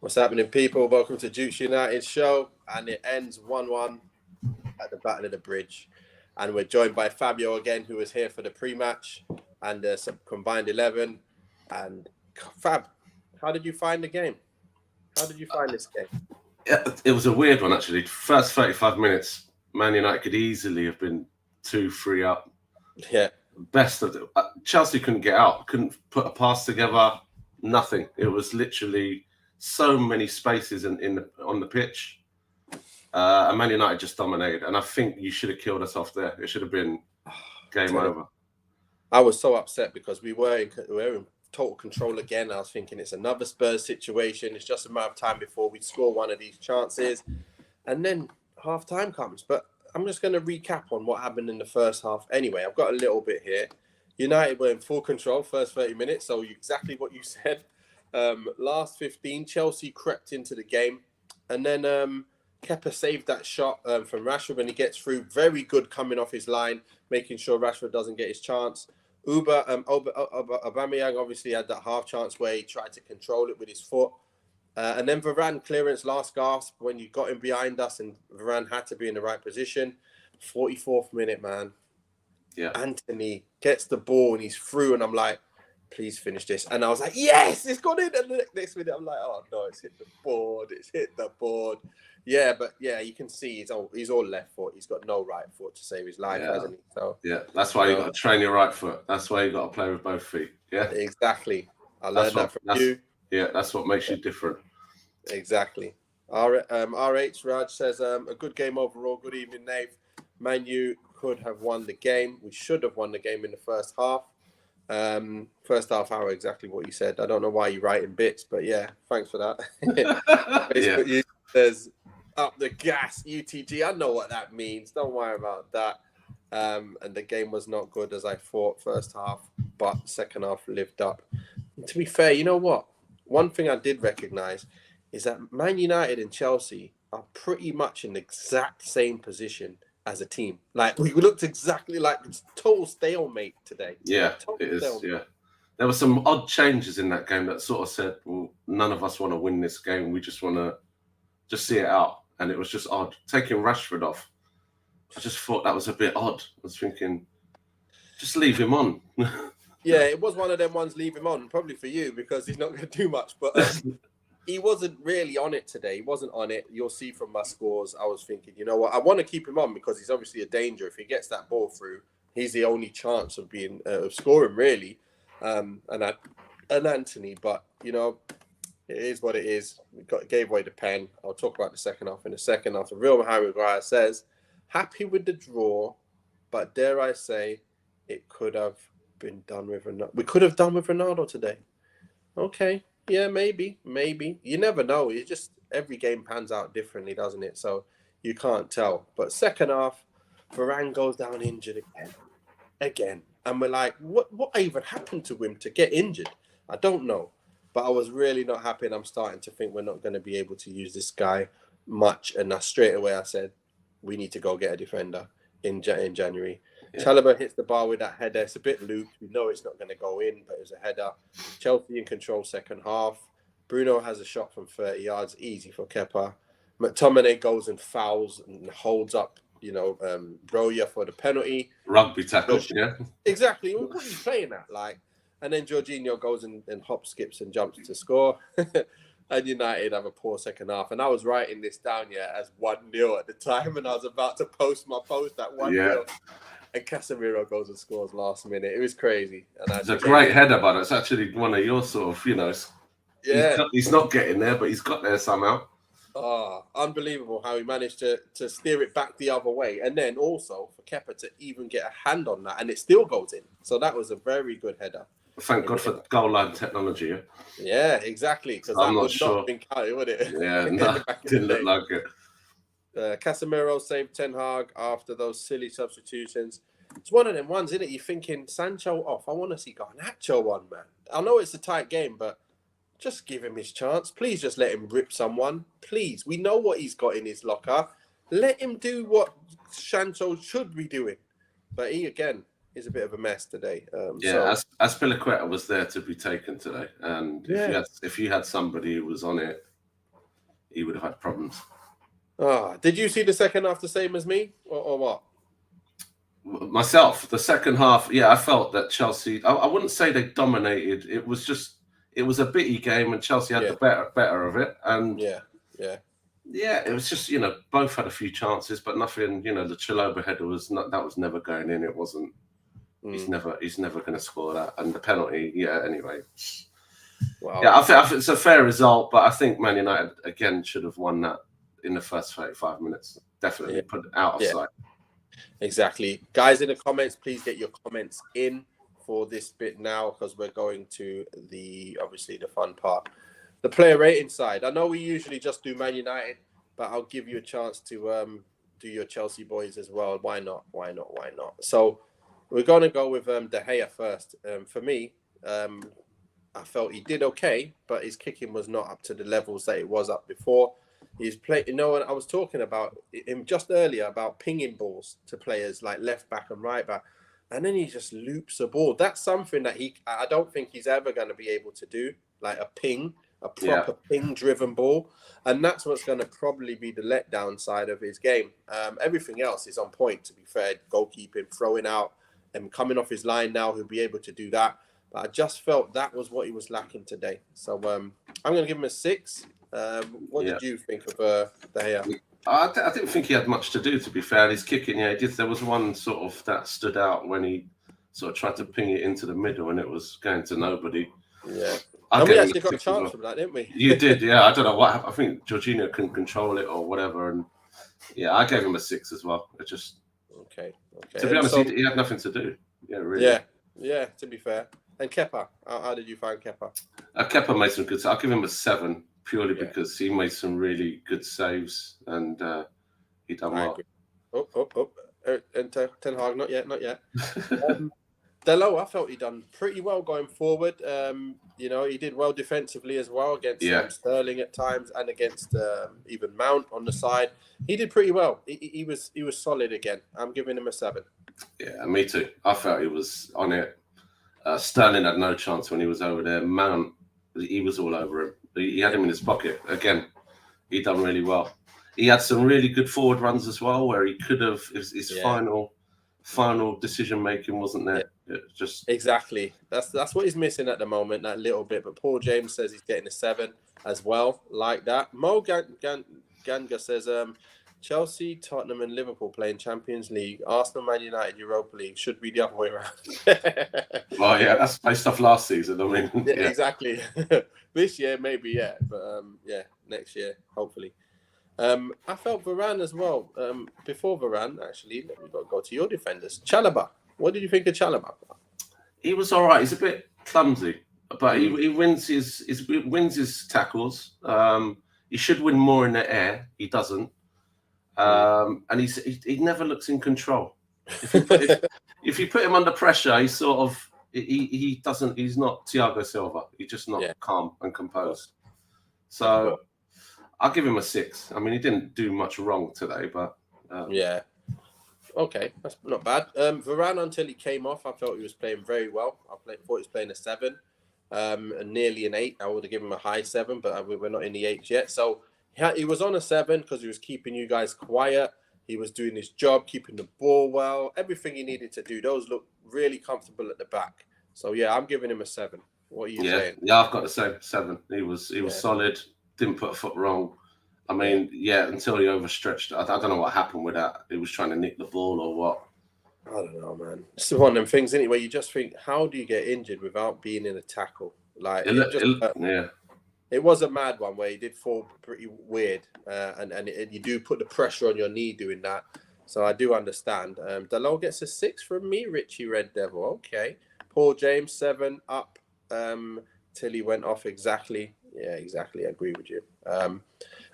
What's happening, people? Welcome to Duke's United show, and it ends 1-1 at the Battle of the Bridge. And we're joined by Fabio again, who was here for the pre-match and some combined 11. And Fab, how did you find the game? How did you find this game? It was a weird one, actually. First 35 minutes, Man United could easily have been 2-3 up. Yeah. Best of Chelsea couldn't get out, couldn't put a pass together, nothing. It was literally so many spaces on the pitch. And Man United just dominated. And I think you should have killed us off there. It should have been game over. I was so upset because we were in total control again. I was thinking it's another Spurs situation. It's just a matter of time before we score one of these chances. And then half time comes. But I'm just going to recap on what happened in the first half. Anyway, I've got a little bit here. United were in full control first 30 minutes. So exactly what you said. Last 15, Chelsea crept into the game. And then Kepa saved that shot from Rashford when he gets through. Very good coming off his line, making sure Rashford doesn't get his chance. Aubameyang obviously had that half chance where he tried to control it with his foot. And then Varane clearance, last gasp, when you got him behind us and Varane had to be in the right position. 44th minute, man. Yeah. Anthony gets the ball and he's through and I'm like, please finish this. And I was like, yes, it's gone in. And the next minute, I'm like, oh, no, it's hit the board. It's hit the board. Yeah, but yeah, you can see he's all left foot. He's got no right foot to save his life, hasn't he? So yeah, that's why you got to train your right foot. That's why you got to play with both feet. Yeah, exactly. I learned that from you. Yeah, that's what makes you different. Exactly. RH Raj says a good game overall. Good evening, Nave. Man U could have won the game. We should have won the game in the first half. First half hour, exactly what you said. I don't know why you write in bits, but yeah, thanks for that. Facebook Yeah. says up the gas, UTG. I know what that means. Don't worry about that. And the game was not good as I thought first half, but second half lived up. And to be fair, you know what? One thing I did recognise is that Man United and Chelsea are pretty much in the exact same position as a team. Like, we looked exactly like it's total stalemate today. Yeah, it is. Stalemate. Yeah. There were some odd changes in that game that sort of said, well, none of us want to win this game. We just want to just see it out. And it was just odd. Taking Rashford off, I just thought that was a bit odd. I was thinking, just leave him on. Yeah, it was one of them ones, leave him on, probably for you, because he's not going to do much. But he wasn't really on it today. He wasn't on it. You'll see from my scores. I was thinking, you know what? I want to keep him on because he's obviously a danger. If he gets that ball through, he's the only chance of being of scoring, really. And Anthony, but you know, it is what it is. We gave away the pen. I'll talk about the second half in a second. After Real Harry Maguire says, happy with the draw, but dare I say, it could have been done with Ronaldo. We could have done with Ronaldo today. Okay. Yeah, maybe. You never know. It's just every game pans out differently, doesn't it? So you can't tell. But second half, Varane goes down injured again. And we're like, what even happened to him to get injured? I don't know. But I was really not happy, and I'm starting to think we're not going to be able to use this guy much. And straight away I said, we need to go get a defender in January. Yeah. Chalobah hits the bar with that header. It's a bit looped. We know it's not going to go in, but it was a header. Chelsea in control second half. Bruno has a shot from 30 yards. Easy for Kepa. McTominay goes and fouls and holds up, Broja for the penalty. Rugby tackle, yeah. Exactly. What are you playing at? And then Jorginho goes and hops, skips and jumps to score. And United have a poor second half. And I was writing this down, as 1-0 at the time. And I was about to post my post at 1-0. Yeah. And Casemiro goes and scores last minute. It was crazy. And it's a great header, but it's actually one of your sort of, he's not getting there, but he's got there somehow. Oh, unbelievable how he managed to steer it back the other way. And then also for Kepa to even get a hand on that, and it still goes in. So that was a very good header. Thank God for goal line technology. Yeah, yeah, exactly. Because that would not have been counted, would it? Yeah, no, didn't look like it. Casemiro saved Ten Hag after those silly substitutions. It's one of them ones, isn't it? You're thinking Sancho off. I want to see Garnacho on, man. I know it's a tight game, but just give him his chance. Please just let him rip someone. Please. We know what he's got in his locker. Let him do what Sancho should be doing. But he, again, is a bit of a mess today. Azpilicueta was there to be taken today. And if you had somebody who was on it, he would have had problems. Did you see the second half the same as me, or what? Myself, the second half, I felt that Chelsea. I wouldn't say they dominated. It was a bitty game, and Chelsea had the better of it. And yeah, it was just both had a few chances, but nothing. The Chalobah header that was never going in. It wasn't. He's never going to score that, and the penalty. Yeah. Anyway. Wow. Yeah, I think it's a fair result, but I think Man United again should have won that in the first 35 minutes. Definitely put it out of sight. Exactly. Guys, in the comments, please get your comments in for this bit now, because we're going to obviously the fun part. The player rating side. I know we usually just do Man United, but I'll give you a chance to do your Chelsea boys as well. Why not? So we're going to go with De Gea first. For me, I felt he did okay, but his kicking was not up to the levels that it was up before. He's played, and I was talking about him just earlier about pinging balls to players like left back and right back, and then he just loops a ball. That's something that I don't think he's ever going to be able to do, like a proper ping-driven ball, and that's what's going to probably be the letdown side of his game. Everything else is on point, to be fair. Goalkeeping, throwing out, and coming off his line now, he'll be able to do that. But I just felt that was what he was lacking today. So I'm going to give him a 6. What did you think of De Gea? I didn't think he had much to do, to be fair. His kicking, he did. There was one sort of that stood out when he sort of tried to ping it into the middle and it was going to nobody. Yeah. And we actually got a chance from that, didn't we? You did, yeah. I don't know what happened. I think Jorginho couldn't control it or whatever. And I gave him a 6 as well. It just... Okay. To be honest, he had nothing to do. Yeah, really. Yeah, to be fair. And Kepa, how did you find Kepa? Kepa made some good... I'll give him a 7. Purely because he made some really good saves and he done well. And Ten Hag, not yet. Delo, I felt he done pretty well going forward. He did well defensively as well against Sterling at times and against even Mount on the side. He did pretty well. He was solid again. I'm giving him a 7. Yeah, me too. I felt he was on it. Sterling had no chance when he was over there. Mount, he was all over him. He had him in his pocket. Again, he done really well. He had some really good forward runs as well, where he could have his final decision making wasn't there. Just exactly. That's what he's missing at the moment, that little bit. But Paul James says he's getting a 7 as well, like that. Mo Ganga says Chelsea, Tottenham, and Liverpool playing Champions League. Arsenal, Man United, Europa League. Should be the other way around. Well, that's based off last season. I mean, exactly. This year, maybe, but next year, hopefully. I felt Varane as well. Before Varane, actually, we've got to go to your defenders. Chalobah. What did you think of Chalobah? He was all right. He's a bit clumsy, but he wins his tackles. He should win more in the air. He doesn't. And he never looks in control. If you put him under pressure, he's sort of he doesn't. He's not Thiago Silva. He's just not calm and composed. So I'll give him a 6. I mean, he didn't do much wrong today, but okay, that's not bad. Varane, until he came off, I thought he was playing very well. Thought he was playing a 7, and nearly an 8. I would have given him a high 7, but we're not in the 8s yet. So he was on a 7 because he was keeping you guys quiet. He was doing his job, keeping the ball well, everything he needed to do. Those look really comfortable at the back. So I'm giving him a 7. What are you saying? Yeah, I've got the same 7. He was solid. Didn't put a foot wrong. I mean, until he overstretched. I don't know what happened with that. He was trying to nick the ball or what. I don't know, man. It's one of them things, isn't it, where you just think, how do you get injured without being in a tackle? Like, it was a mad one where he did fall pretty weird, and you do put the pressure on your knee doing that. So I do understand. Dalot gets a 6 from me, Richie Red Devil. Okay. Paul James, 7 up till he went off exactly. Yeah, exactly. I agree with you.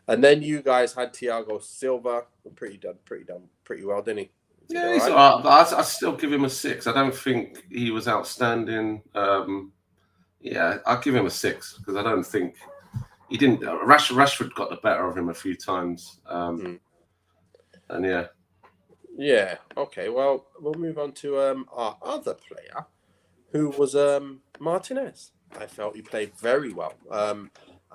And then you guys had Thiago Silva. Pretty well, didn't he? Yeah, he's all right. I still give him a 6. I don't think he was outstanding. I'll give him a 6 because I don't think he didn't. Rashford got the better of him a few times. And yeah. Okay. Well, we'll move on to our other player, who was Martinez. I felt he played very well.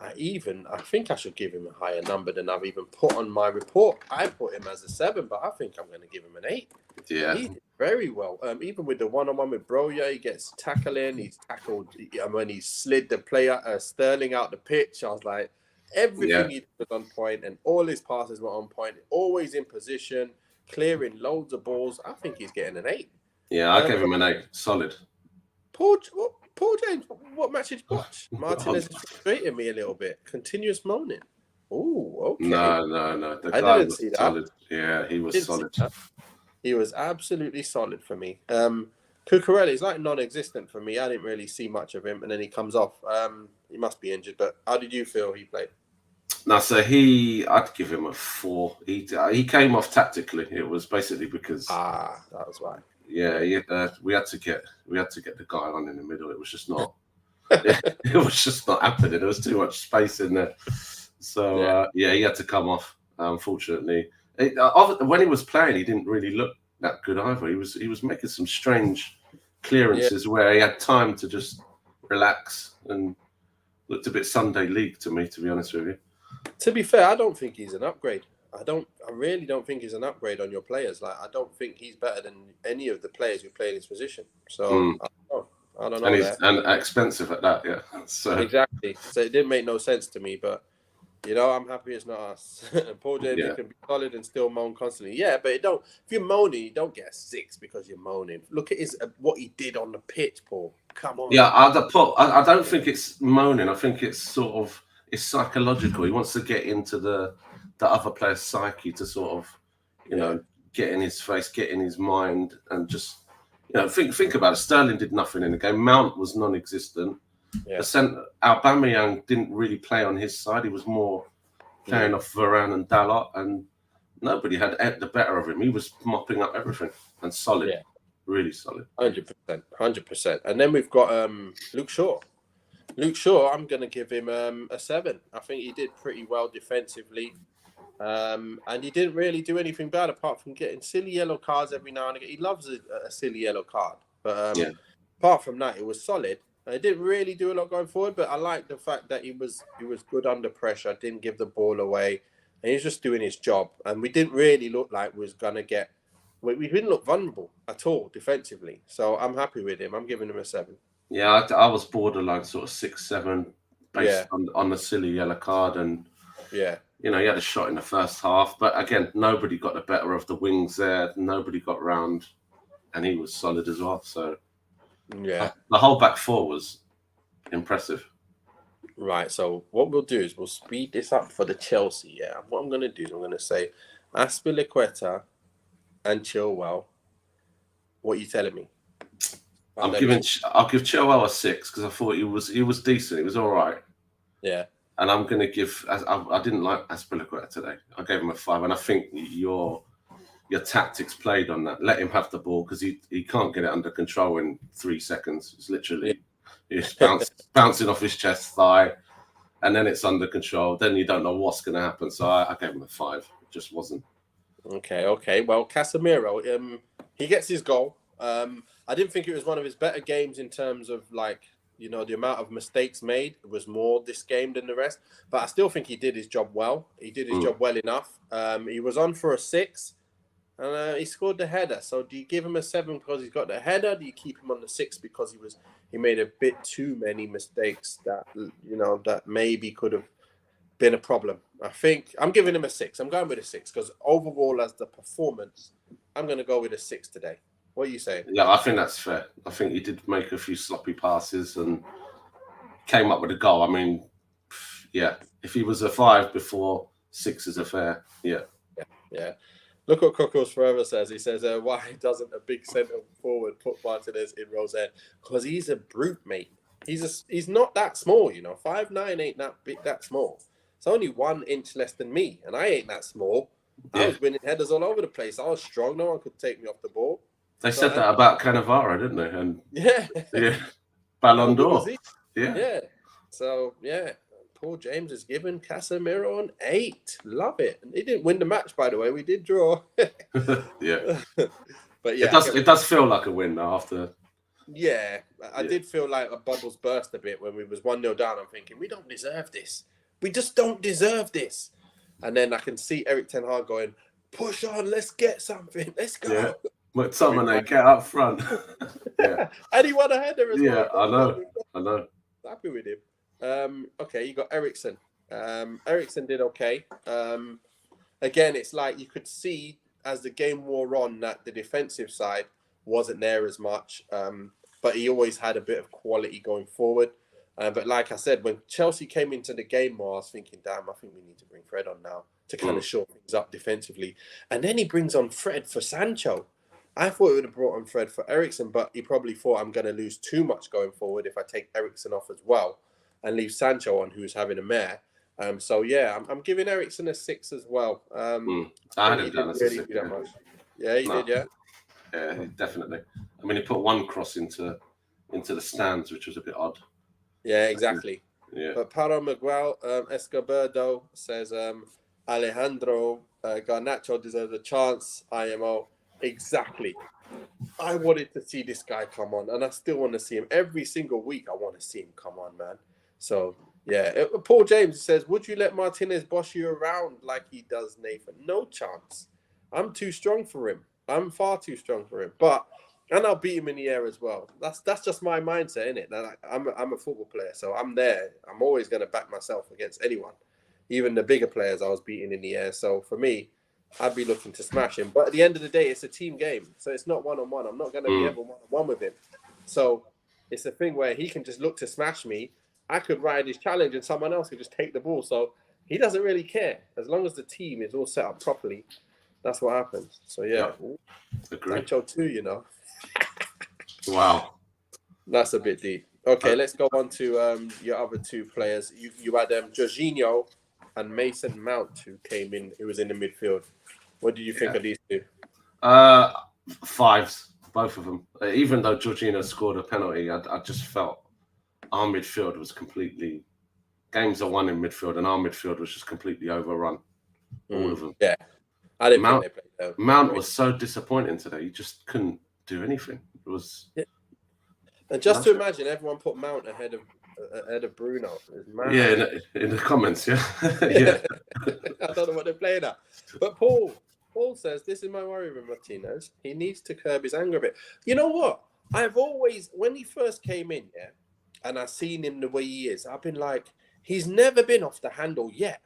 I think I should give him a higher number than I've even put on my report. I put him as a 7, but I think I'm going to give him an 8. Yeah. He did very well. Even with the one-on-one with Broja, he gets tackling. He's tackled. When he slid the player Sterling out the pitch, I was like, everything he did was on point, and all his passes were on point. Always in position, clearing loads of balls. I think he's getting an 8. Yeah, I gave him an 8. Solid. Paul James, what match did you watch? Martinez is frustrating me a little bit. Continuous moaning. Oh, okay. No. The I guy didn't was see that. solid. Yeah, he was solid. He was absolutely solid for me. Cucurelli's like non-existent for me. I didn't really see much of him, and then he comes off. He must be injured. But how did you feel he played? No, so I'd give him a 4. He came off tactically. It was basically because that was why. Yeah, we had to get the guy on in the middle. It was just not. It was just not happening. There was too much space in there. So he had to come off. Unfortunately, when he was playing, he didn't really look that good either. He was making some strange clearances where he had time to just relax and looked a bit Sunday League to me, to be honest with you. To be fair, I don't think he's an upgrade. I really don't think he's an upgrade on your players. Like, I don't think he's better than any of the players who play in his position. So I don't know. And he's expensive at that, yeah. So exactly. So it didn't make no sense to me, but I'm happy it's not us. Paul James can be solid and still moan constantly. Yeah, but if you're moaning, you don't get a 6 because you're moaning. Look at what he did on the pitch, Paul. Come on. Yeah, I don't think it's moaning. I think it's it's psychological. He wants to get into the other player's psyche to sort of, get in his face, get in his mind, and just, think about it. Sterling did nothing in the game. Mount was non-existent. Yeah. Aubameyang didn't really play on his side. He was more playing off Varane and Dalot, and nobody had the better of him. He was mopping up everything and solid, really solid. 100%. And then we've got Luke Shaw. Luke Shaw, I'm going to give him a 7. I think he did pretty well defensively. And he didn't really do anything bad apart from getting silly yellow cards every now and again. He loves a silly yellow card. But apart from that, it was solid. He didn't really do a lot going forward, but I like the fact that he was good under pressure, didn't give the ball away, and he was just doing his job. And we didn't really look like we was going to get... We didn't look vulnerable at all defensively. So I'm happy with him. I'm giving him a 7. Yeah, I was borderline sort of 6, 7 based on the silly yellow card. And, he had a shot in the first half. But again, nobody got the better of the wings there. Nobody got round. And he was solid as well. So, the whole back four was impressive. Right. So what we'll do is we'll speed this up for the Chelsea. Yeah. What I'm going to do is I'm going to say Azpilicueta and Chilwell. What are you telling me? I'll give Chilwell a 6 because I thought he was decent. He was all right. Yeah. And I'm going to give... I didn't like Azpilicueta today. I gave him a 5. And I think your tactics played on that. Let him have the ball because he can't get it under control in 3 seconds. It's literally it's bouncing off his chest, thigh, and then it's under control. Then you don't know what's going to happen. So I gave him a 5. It just wasn't. Okay. Well, Casemiro, he gets his goal. I didn't think it was one of his better games in terms of the amount of mistakes made was more this game than the rest. But I still think he did his job well. He did his job well enough. He was on for a 6, and he scored the header. So do you give him a 7 because he's got the header? Do you keep him on the 6 because he made a bit too many mistakes that that maybe could have been a problem? I think I'm giving him a 6. I'm going with a 6 because overall, as the performance, I'm going to go with a 6 today. What are you saying? Yeah, I think that's fair. I think he did make a few sloppy passes and came up with a goal. I mean, if he was a 5 before, 6 is a fair. Yeah. Look what Cockles Forever says. He says, why doesn't a big centre forward put Martinez in Rose's head? Because he's a brute, mate. He's not that small, 5'9" ain't that small. It's only 1 inch less than me, and I ain't that small. I was winning headers all over the place. I was strong. No one could take me off the ball. They said that about Cannavaro, didn't they? And Ballon d'Or. Yeah. So, Paul James is giving Casemiro an 8. Love it. And he didn't win the match, by the way. We did draw. Yeah. But it does feel like a win now after Yeah, I did feel like a bubbles burst a bit when we was 1-0 down. I'm thinking, we don't deserve this. We just don't deserve this. And then I can see Eric Ten Hag going, push on, let's get something. Let's go. Yeah. McTominay, get up front. Yeah. And he won a header as well. Yeah, I know. Happy with him. Okay, you got Eriksen. Eriksen did okay. Again, it's like you could see as the game wore on that the defensive side wasn't there as much. But he always had a bit of quality going forward. But like I said, when Chelsea came into the game more, I was thinking, damn, I think we need to bring Fred on now to kind of shore things up defensively. And then he brings on Fred for Sancho. I thought he would have brought on Fred for Eriksen, but he probably thought I'm going to lose too much going forward if I take Eriksen off as well and leave Sancho on, who's having a mare. So yeah, I'm giving Eriksen a 6 as well. I had him down as a 6. That much. Yeah, he did, yeah. Yeah, definitely. I mean, he put one cross into the stands, which was a bit odd. Yeah, exactly. Yeah. But Paro Miguel Escobardo says Alejandro Garnacho deserves a chance. IMO. Exactly. I wanted to see this guy come on, and I still want to see him. Every single week, I want to see him come on, man. So, yeah. Paul James says, would you let Martinez boss you around like he does Nathan? No chance. I'm too strong for him. I'm far too strong for him. And I'll beat him in the air as well. That's just my mindset, isn't it? Like, I'm a football player, so I'm there. I'm always going to back myself against anyone. Even the bigger players I was beating in the air. So, for me, I'd be looking to smash him. But at the end of the day, it's a team game. So it's not one-on-one. I'm not going to be ever one-on-one with him. So it's a thing where he can just look to smash me. I could ride his challenge and someone else could just take the ball. So he doesn't really care. As long as the team is all set up properly, that's what happens. So, yeah. Sancho too, you know. Wow. That's a bit deep. Okay, let's go on to your other two players. You had Jorginho and Mason Mount, who came in, who was in the midfield. What do you think of these two? 5s, both of them. Even though Jorginho scored a penalty, I just felt our midfield was completely... Games are won in midfield, and our midfield was just completely overrun. All of them. Yeah. I didn't think they played well. Mount was so disappointing today. He just couldn't do anything. It was... Yeah. And just to imagine, everyone put Mount ahead of Bruno. Yeah, in the comments, yeah. Yeah. I don't know what they're playing at. But Paul says, this is my worry with Martinez. He needs to curb his anger a bit. You know what? I've always, when he first came in, and I've seen him the way he is, I've been like, he's never been off the handle yet.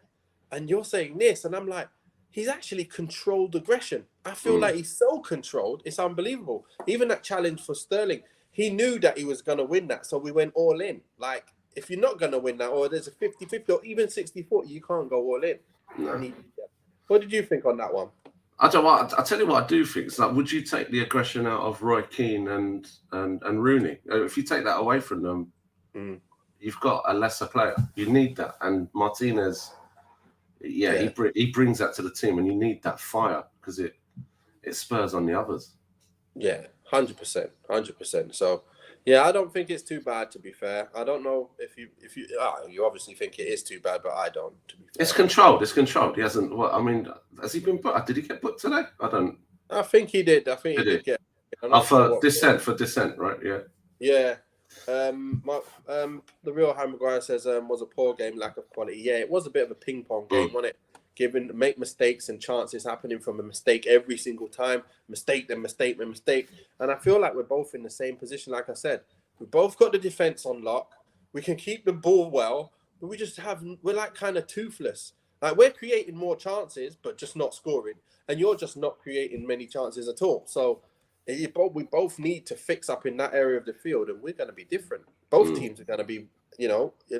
And you're saying this, and I'm like, he's actually controlled aggression. I feel like he's so controlled. It's unbelievable. Even that challenge for Sterling, he knew that he was going to win that, so we went all in. Like, if you're not going to win that, or there's a 50-50 or even 60-40, you can't go all in. No. What did you think on that one? I don't know. I'll tell you what I do think. It's like, would you take the aggression out of Roy Keane and Rooney? If you take that away from them, you've got a lesser player. You need that. And Martinez, he brings that to the team, and you need that fire because it spurs on the others. Yeah. 100%. So, yeah, I don't think it's too bad, to be fair. I don't know if you obviously think it is too bad, but I don't, to be fair. It's controlled. He hasn't, has he been put? Did he get put today? I think he did. I think he did get. For dissent, right? Yeah. Yeah. The real Harry Maguire says was a poor game, lack of quality. Yeah, it was a bit of a ping pong game, wasn't it? Make mistakes and chances happening from a mistake every single time. Mistake. And I feel like we're both in the same position. Like I said, we both got the defense on lock. We can keep the ball well, but we're like kind of toothless. Like, we're creating more chances, but just not scoring. And you're just not creating many chances at all. So we both need to fix up in that area of the field, and we're going to be different. Both teams are going to be,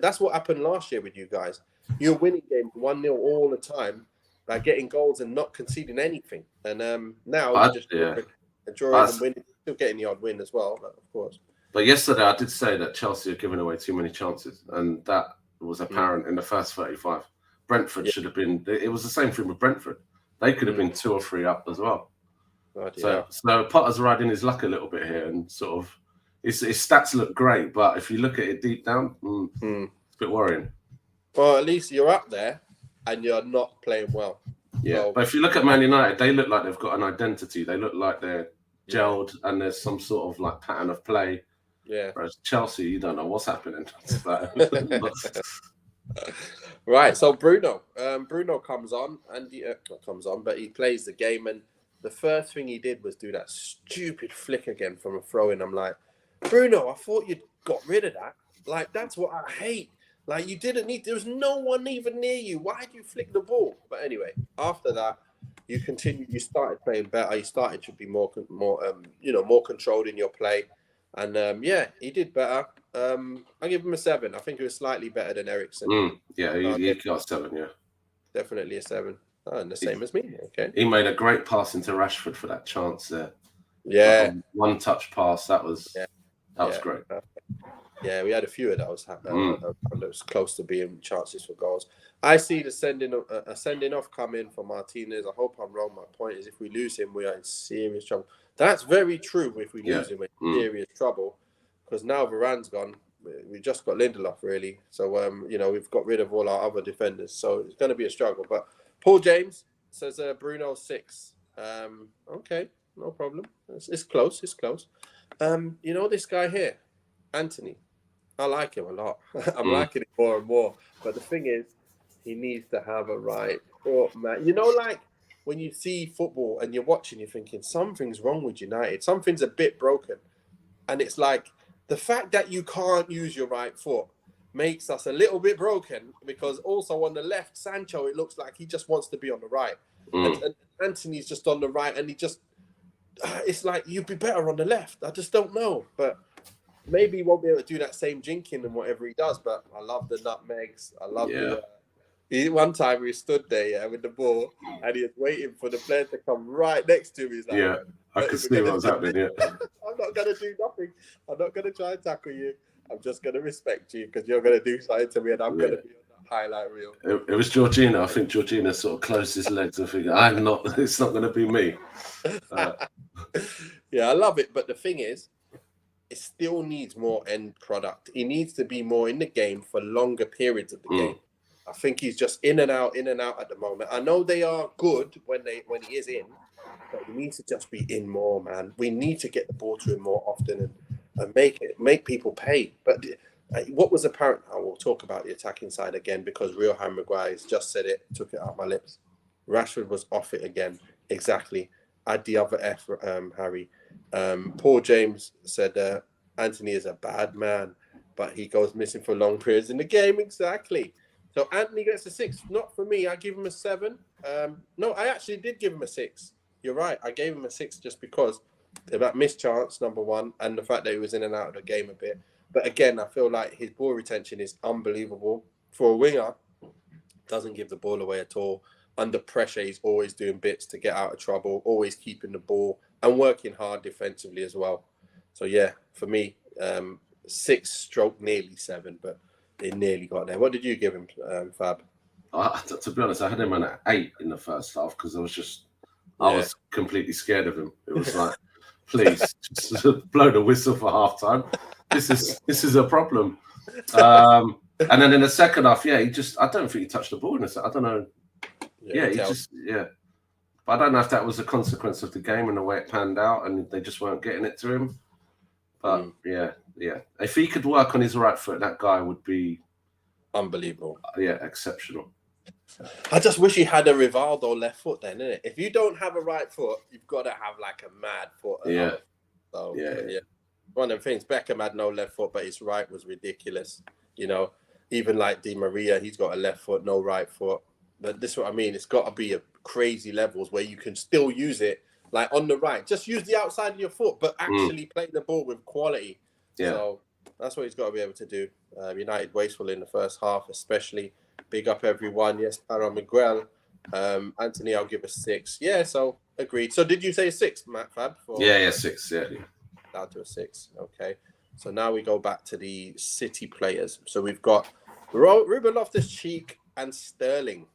that's what happened last year with you guys. You're winning games 1-0 all the time by getting goals and not conceding anything. And now we're just drawing and winning, still getting the odd win as well, of course. But yesterday I did say that Chelsea are giving away too many chances, and that was apparent in the first 35. Brentford should have been. It was the same thing with Brentford. They could have been 2 or 3 up as well. So Potter's riding his luck a little bit here, and sort of his stats look great, but if you look at it deep down, it's a bit worrying. Well, at least you're up there and you're not playing well. Yeah, but if you look at Man United, they look like they've got an identity. They look like they're gelled, and there's some sort of like pattern of play. Yeah. Whereas Chelsea, you don't know what's happening. Right. So Bruno comes on, and not comes on, but he plays the game, and the first thing he did was do that stupid flick again from a throw in. I'm like, Bruno, I thought you'd got rid of that. Like, that's what I hate. Like, you didn't need. There was no one even near you. Why did you flick the ball? But anyway, after that, you continued. You started playing better. You started to be more controlled in your play, and yeah, he did better. I give him a 7. I think it was slightly better than Eriksen. Yeah, he got 7. Yeah, definitely a 7. Oh, and the same as me. Okay. He made a great pass into Rashford for that chance there. Yeah, one touch pass. That was great. Yeah, we had a few of those. That was close to being chances for goals. I see the sending off coming for Martinez. I hope I'm wrong. My point is, if we lose him, we are in serious trouble. That's very true. If we lose him, we're in serious trouble. Because now Varane's gone. We just got Lindelof, really. So, we've got rid of all our other defenders. So it's going to be a struggle. But Paul James says Bruno 6. Okay, no problem. It's close. It's close. This guy here, Anthony. I like him a lot. I'm liking it more and more. But the thing is, he needs to have a right foot, man. Like when you see football and you're watching, you're thinking something's wrong with United. Something's a bit broken. And it's like the fact that you can't use your right foot makes us a little bit broken, because also on the left, Sancho, it looks like he just wants to be on the right. And Anthony's just on the right, and he just, it's like, you'd be better on the left. I just don't know. But maybe he won't be able to do that same jinking and whatever he does, but I love the nutmegs. I love one time we stood there with the ball, and he was waiting for the player to come right next to him. He's like, I could see what was happening. I'm not going to do nothing. I'm not going to try and tackle you. I'm just going to respect you because you're going to do something to me, and I'm going to be on the highlight reel. It was Georgina. I think Georgina sort of closed his legs and figured, it's not going to be me. Yeah, I love it. But the thing is, it still needs more end product. He needs to be more in the game for longer periods of the game. I think he's just in and out at the moment. I know they are good when he is in, but he needs to just be in more, man. We need to get the ball to him more often and make people pay. But what was apparent, I will talk about the attacking side again, because Real Harry Maguire just said it, took it out of my lips. Rashford was off it again. Exactly. Add the other F, Harry. Paul James said Anthony is a bad man, but he goes missing for long periods in the game. Exactly. So Anthony gets a 6. Not for me. I give him a 7. No, I actually did give him a 6. You're right. I gave him a 6 just because of that missed chance, number 1, and the fact that he was in and out of the game a bit. But again, I feel like his ball retention is unbelievable. For a winger, doesn't give the ball away at all. Under pressure, he's always doing bits to get out of trouble, always keeping the ball and working hard defensively as well. So yeah, for me, 6 / nearly 7, but they nearly got there. What did you give him, Fab? To be honest, I had him on an 8 in the first half because I was completely scared of him. It was like, please, just blow the whistle for half time. This is a problem. And then in the second half, I don't think he touched the ball in the second. I don't know. But I don't know if that was a consequence of the game and the way it panned out, and they just weren't getting it to him. But if he could work on his right foot, that guy would be unbelievable. Exceptional. I just wish he had a Rivaldo left foot then, innit? If you don't have a right foot, you've got to have like a mad foot. So one of the things, Beckham had no left foot, but his right was ridiculous. Even like Di Maria, he's got a left foot, no right foot. But this is what I mean. It's got to be a crazy levels where you can still use it, like on the right. Just use the outside of your foot, but actually play the ball with quality. Yeah. So that's what he's got to be able to do. United wasteful in the first half, especially. Big up everyone. Yes, Para Miguel. Anthony, I'll give a 6. Yeah, so agreed. So did you say 6, Matt Fab? 6. Yeah. Down to a 6. Okay. So now we go back to the City players. So we've got Ruben Loftus-Cheek and Sterling.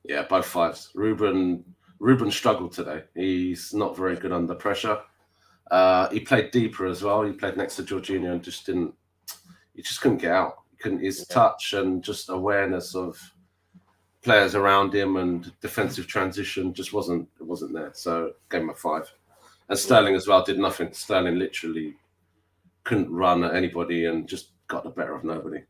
Yeah, both 5s. Ruben struggled today. He's not very good under pressure. He played deeper as well. He played next to Jorginho and he just couldn't get out. His touch and just awareness of players around him and defensive transition just wasn't there. So gave him a 5. And Sterling as well did nothing. Sterling literally couldn't run at anybody and just got the better of nobody.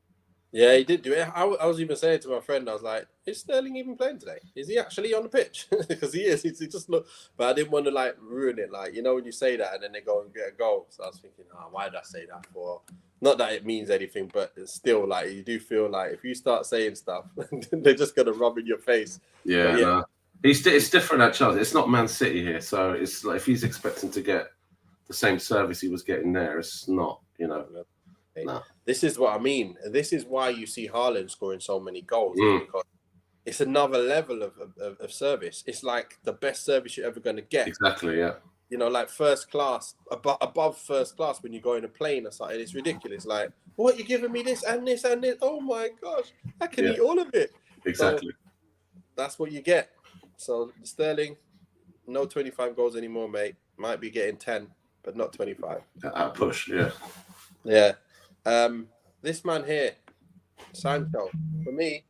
Yeah, he did do it. I was even saying to my friend, I was like, is Sterling even playing today? Is he actually on the pitch? Because he is. He just look. But I didn't want to like ruin it. Like, you know, when you say that and then they go and get a goal. So I was thinking, why did I say that for? Not that it means anything, but it's still like you do feel like if you start saying stuff, they're just gonna rub in your face. Yeah, no. It's different at Chelsea. It's not Man City here, so it's like if he's expecting to get the same service he was getting there, it's not. You know. No. This is what I mean. This is why you see Haaland scoring so many goals because it's another level of service. It's like the best service you're ever going to get. Exactly, yeah. You know, like first class, above first class when you go in a plane or something. It's ridiculous. Like, what, you're giving me this and this and this? Oh my gosh, I can eat all of it. Exactly. So that's what you get. So Sterling, no 25 goals anymore, mate. Might be getting 10, but not 25. At push, yeah. Yeah. This man here, Sancho, for me,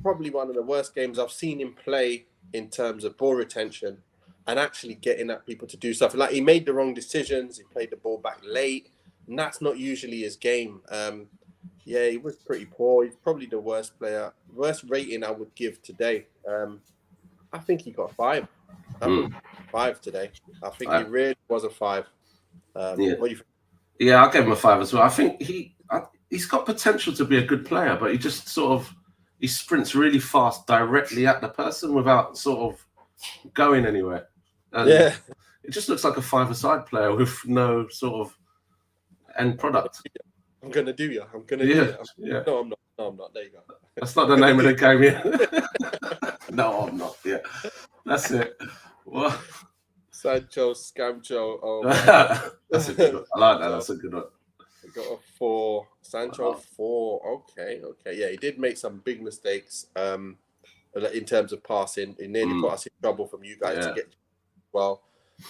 probably one of the worst games I've seen him play in terms of ball retention and actually getting at people to do stuff. Like, he made the wrong decisions. He played the ball back late, and that's not usually his game. Yeah, he was pretty poor. He's probably the worst rating I would give today. I think he got 5. I think 5 today. I think he really was a 5. What do you think? Yeah, I gave him a 5 as well. I think he's got potential to be a good player, but he just he sprints really fast directly at the person without sort of going anywhere. And it just looks like a 5-a-side player with no sort of end product. I'm gonna do you. I'm gonna do you. Yeah. No, I'm not. No, I'm not. There you go. That's not the name of the game yet. No, I'm not. Yeah, that's it. What? Sancho, Scamcho. Oh, that's a good one. I like that. That's a good one. I got a 4. Sancho 4. Okay. Yeah, he did make some big mistakes. In terms of passing, he nearly got us in trouble from you guys to get well.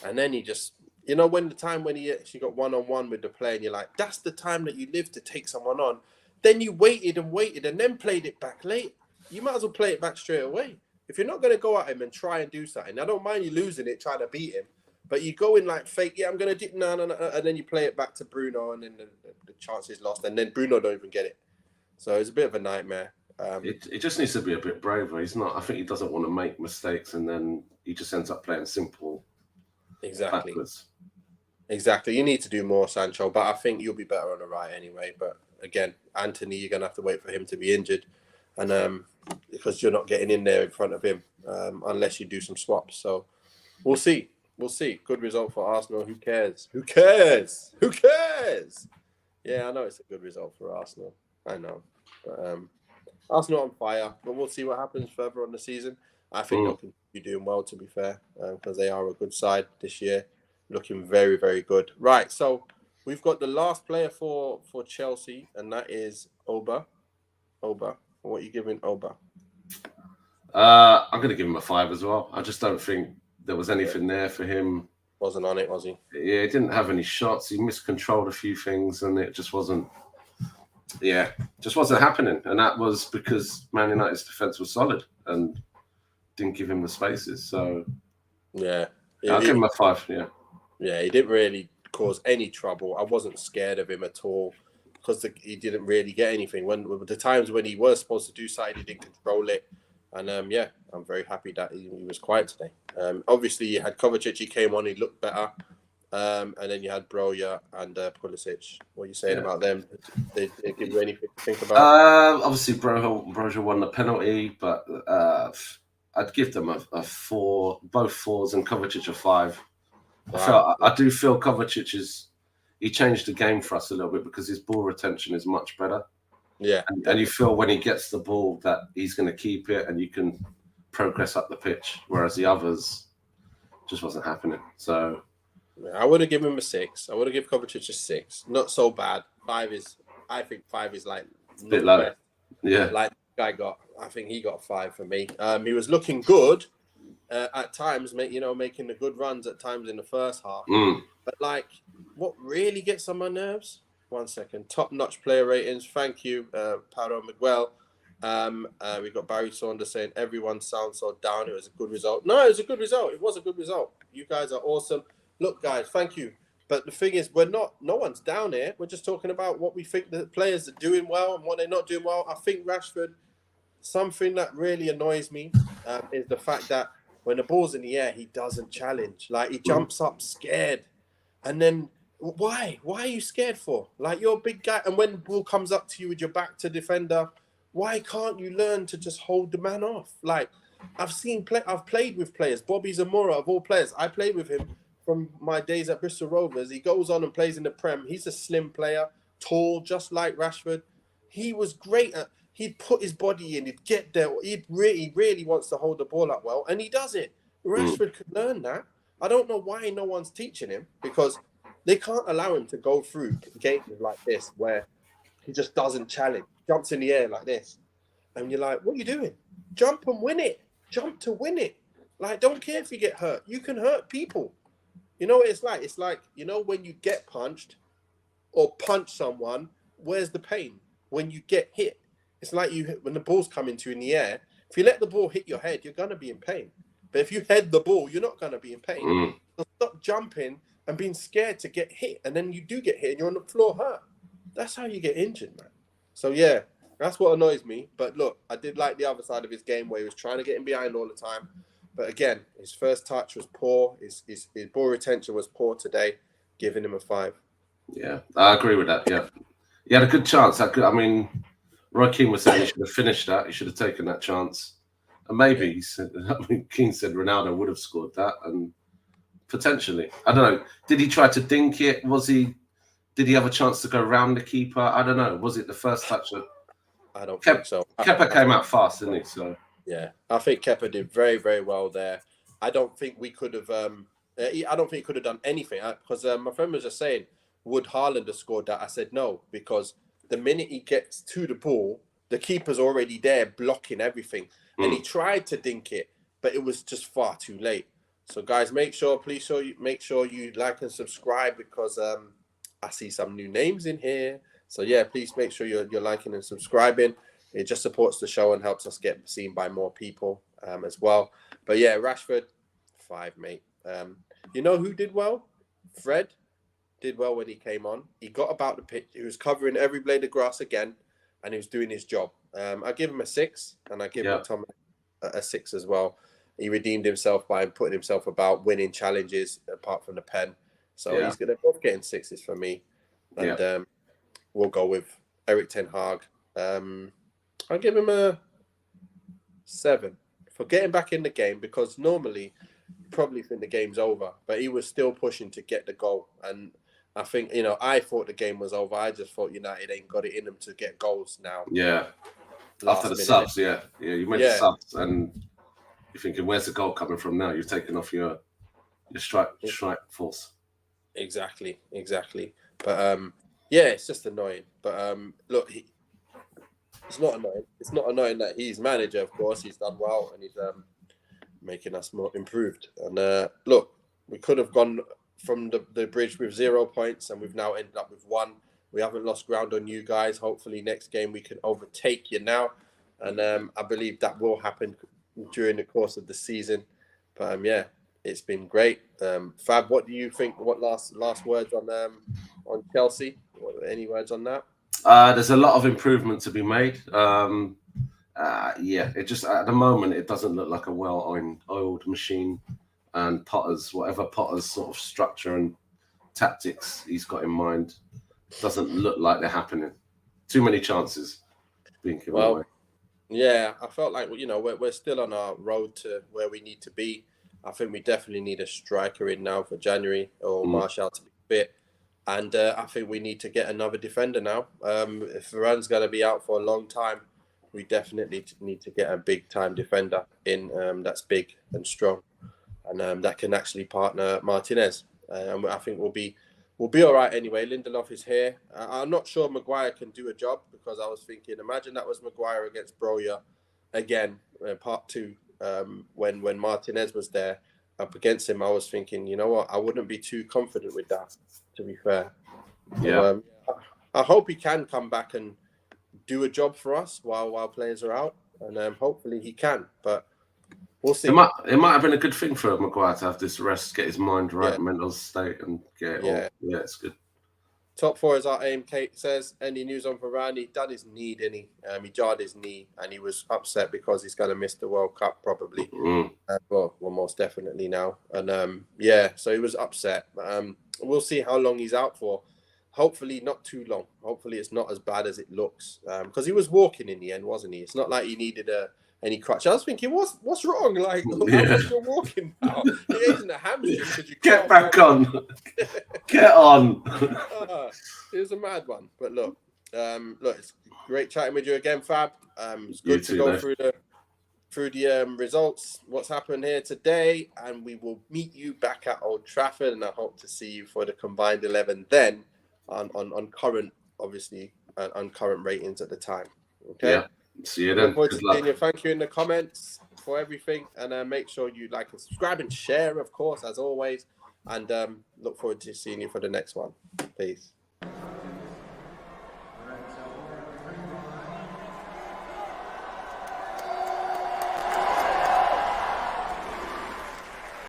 And then he just, you know, when he actually got 1-on-1 with the player, and you're like, that's the time that you live to take someone on. Then you waited and then played it back late. You might as well play it back straight away. If you're not going to go at him and try and do something, I don't mind you losing it, trying to beat him. But you go in like fake, I'm going to do, no, and then you play it back to Bruno, and then the chance is lost, and then Bruno don't even get it. So it's a bit of a nightmare. It just needs to be a bit braver. He's not. I think he doesn't want to make mistakes, and then he just ends up playing simple. Exactly. Backwards. Exactly. You need to do more, Sancho, but I think you'll be better on the right anyway. But again, Anthony, you're going to have to wait for him to be injured, and because you're not getting in there in front of him unless you do some swaps. So we'll see. Good result for Arsenal. Who cares? Yeah, I know it's a good result for Arsenal. I know. But Arsenal on fire. But we'll see what happens further on the season. I think they'll continue doing well, to be fair, because they are a good side this year. Looking very, very good. Right, so we've got the last player for Chelsea, and that is Oba. What are you giving Oba? I'm going to give him a 5 as well. I just don't think there was anything there for him. Wasn't on it, was he? Yeah, he didn't have any shots. He miscontrolled a few things, and it just wasn't. Yeah, just wasn't happening, and that was because Man United's defense was solid and didn't give him the spaces. So yeah, I'll give him a 5. Yeah, he didn't really cause any trouble. I wasn't scared of him at all because he didn't really get anything. When the times when he was supposed to do something, he didn't control it. And I'm very happy that he was quiet today. Obviously, you had Kovacic. He came on. He looked better. And then you had Broja and Pulisic. What are you saying about them? Did they give you anything to think about? Obviously, Broja won the penalty, but I'd give them a 4, both 4s, and Kovacic a 5. Wow. I do feel Kovacic he changed the game for us a little bit because his ball retention is much better. Yeah. And you feel when he gets the ball that he's going to keep it and you can progress up the pitch, whereas the others just wasn't happening. So I would have given him a 6. I would have given Kovacic a 6. Not so bad. I think 5 is like a bit low. Yeah. Like the guy I think he got a 5 for me. He was looking good at times, making the good runs at times in the first half. But like, what really gets on my nerves? 1 second. Top-notch player ratings. Thank you, Paulo Miguel. We got Barry Saunders saying everyone sounds so down. It was a good result. No, it was a good result. It was a good result. You guys are awesome. look, guys, thank you. But the thing is, no one's down here. We're just talking about what we think the players are doing well and what they're not doing well. I think Rashford, something that really annoys me is the fact that when the ball's in the air, he doesn't challenge. Like, he jumps up scared. And then, why? Why are you scared for? Like, you're a big guy. And when the ball comes up to you with your back to defender, why can't you learn to just hold the man off? Like, I've played with players. Bobby Zamora, of all players, I played with him from my days at Bristol Rovers. He goes on and plays in the Prem. He's a slim player, tall, just like Rashford. He was great at, he'd put his body in, he'd get there. He really wants to hold the ball up well, and he does it. Rashford could learn that. I don't know why no one's teaching him, because they can't allow him to go through games like this where he just doesn't challenge, jumps in the air like this. And you're like, what are you doing? Jump and win it. Jump to win it. Like, don't care if you get hurt. You can hurt people. You know what it's like? It's like, you know, when you get punched or punch someone, where's the pain? When you get hit. It's like when the ball's coming to you in the air, if you let the ball hit your head, you're going to be in pain. But if you head the ball, you're not going to be in pain. So stop jumping and being scared to get hit. And then you do get hit and you're on the floor hurt. That's how you get injured, man. So, yeah, that's what annoys me. But look, I did like the other side of his game where he was trying to get in behind all the time. But again, his first touch was poor. His ball retention was poor today, giving him a 5. Yeah, I agree with that. Yeah. He had a good chance. I mean, Roy Keane was saying he should have finished that. He should have taken that chance. And maybe he said, Keane said Ronaldo would have scored that, and potentially, I don't know. Did he try to dink it? Did he have a chance to go round the keeper? I don't know. Was it the first touch? I don't think so. Kepa came out fast, didn't he? So yeah, I think Kepa did very, very well there. I don't think we could have. I don't think he could have done anything, because my friend was just saying, would Haaland have scored that? I said no, because the minute he gets to the ball, the keeper's already there blocking everything. And he tried to dink it, but it was just far too late. So, guys, make sure you like and subscribe, because I see some new names in here. So, yeah, please make sure you're liking and subscribing. It just supports the show and helps us get seen by more people as well. But, yeah, Rashford, 5, mate. You know who did well? Fred did well when he came on. He got about the pitch. He was covering every blade of grass again, and he was doing his job. I give him a 6, and I give Tom a 6 as well. He redeemed himself by putting himself about, winning challenges apart from the pen. So he's going to both getting 6s for me. And we'll go with Erik ten Hag. I'll give him a 7 for getting back in the game, because normally you probably think the game's over, but he was still pushing to get the goal. And I think, I thought the game was over. I just thought United ain't got it in them to get goals now. Yeah. After the subs, you made the subs, and you're thinking, where's the goal coming from now? You've taken off your strike force. Exactly. But it's just annoying. But look, it's not annoying. It's not annoying that he's manager. Of course, he's done well, and he's making us more improved. And look, we could have gone from the bridge with 0 points, and we've now ended up with 1. We haven't lost ground on you guys. Hopefully next game we can overtake you now. And I believe that will happen during the course of the season. But it's been great. Fab, what do you think? What last words on Chelsea? Any words on that? There's a lot of improvement to be made. It just, at the moment, it doesn't look like a well-oiled machine. And whatever Potter's sort of structure and tactics he's got in mind, doesn't look like they're happening. Too many chances being given away. Yeah, I felt like, we're still on our road to where we need to be. I think we definitely need a striker in now for January, or Martial to be fit. And I think we need to get another defender now. If Varane's going to be out for a long time, we definitely need to get a big-time defender in that's big and strong, and that can actually partner Martinez. And I think we'll be all right anyway. Lindelof is here. I'm not sure Maguire can do a job, because I was thinking, imagine that was Maguire against Broja again, part 2, when Martinez was there up against him. I was thinking, you know what, I wouldn't be too confident with that, to be fair. So, I hope he can come back and do a job for us while players are out, and hopefully he can. But we'll see. It might have been a good thing for Maguire to have this rest, get his mind right, Yeah. mental state, and get it all. Yeah, it's good. Top 4 is our aim. Kate says, any news on Varane? He done his knee, didn't he? He jarred his knee, and he was upset because he's going to miss the World Cup probably. Well, most definitely now. And so he was upset. We'll see how long he's out for. Hopefully not too long. Hopefully it's not as bad as it looks. Because he was walking in the end, wasn't he? It's not like he needed any crutch. I was thinking, what's wrong? Like, how much you're walking now? It isn't a hamstring because you get back on. Get on. It was a mad one. But look, it's great chatting with you again, Fab. It's good to go through the results, what's happened here today, and we will meet you back at Old Trafford, and I hope to see you for the combined 11 then on current, obviously, on current ratings at the time. Okay. Yeah. See you then. Good luck. Thank you in the comments for everything, and make sure you like and subscribe and share, of course, as always. And look forward to seeing you for the next one. Peace.